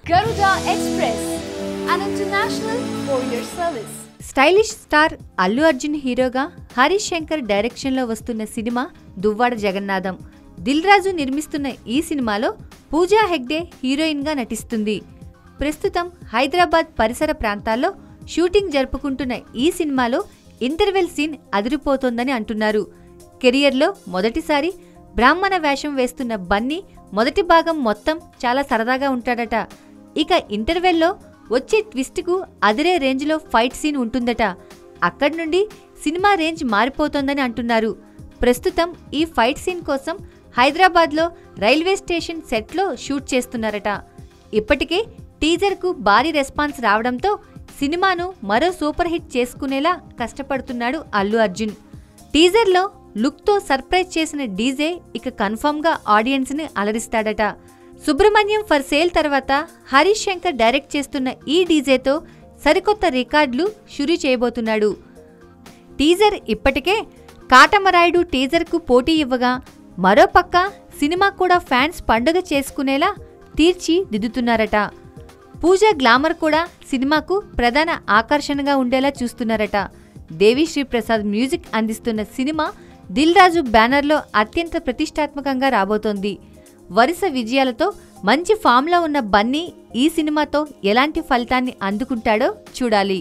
Garuda Express, an international courier service. Stylish star Allu Arjun హీరోగా హరీష్ శంకర్ డైరెక్షన్లో వస్తున్న సినిమా దువ్వాడ జగన్నాథం. దిల్ రాజు నిర్మిస్తున్న ఈ సినిమాలో పూజా హెగ్డే హీరోయిన్గా నటిస్తుంది. ప్రస్తుతం హైదరాబాద్ పరిసర ప్రాంతాల్లో షూటింగ్ జరుపుకుంటున్న ఈ సినిమాలో ఇంటర్వెల్ సీన్ అదిరిపోతోందని అంటున్నారు. కెరియర్లో మొదటిసారి బ్రాహ్మణ వేషం వేస్తున్న బన్నీ మొదటి భాగం మొత్తం చాలా సరదాగా ఉంటాడట. ఇక ఇంటర్వెల్లో వచ్చే ట్విస్ట్కు అదిరే రేంజ్లో ఫైట్ సీన్ ఉంటుందట. అక్కడి నుండి సినిమా రేంజ్ మారిపోతోందని అంటున్నారు. ప్రస్తుతం ఈ ఫైట్ సీన్ కోసం హైదరాబాద్లో రైల్వే స్టేషన్ సెట్లో షూట్ చేస్తున్నారట. ఇప్పటికే టీజర్కు భారీ రెస్పాన్స్ రావడంతో సినిమాను మరో సూపర్ హిట్ చేసుకునేలా కష్టపడుతున్నాడు అల్లు అర్జున్. టీజర్లో లుక్తో సర్ప్రైజ్ చేసిన డీజే ఇక కన్ఫర్మ్గా ఆడియన్స్ని అలరిస్తాడట. సుబ్రహ్మణ్యం ఫర్ సేల్ తర్వాత హరీష్ శంకర్ డైరెక్ట్ చేస్తున్న ఈ డీజేతో సరికొత్త రికార్డులు షురూ చేయబోతున్నాడు. టీజర్ ఇప్పటికే కాటమరాయుడు టీజర్కు పోటీ ఇవ్వగా, మరోపక్క సినిమా కూడా ఫ్యాన్స్ పండుగ చేసుకునేలా తీర్చిదిద్దుతున్నారట. పూజా గ్లామర్ కూడా సినిమాకు ప్రధాన ఆకర్షణగా ఉండేలా చూస్తున్నారట. దేవిశ్రీ ప్రసాద్ మ్యూజిక్ అందిస్తున్న సినిమా దిల్ రాజు బ్యానర్లో అత్యంత ప్రతిష్టాత్మకంగా రాబోతోంది. వరుస విజయాలతో మంచి ఫామ్లో ఉన్న బన్నీ ఈ సినిమాతో ఎలాంటి ఫలితాన్ని అందుకుంటాడో చూడాలి.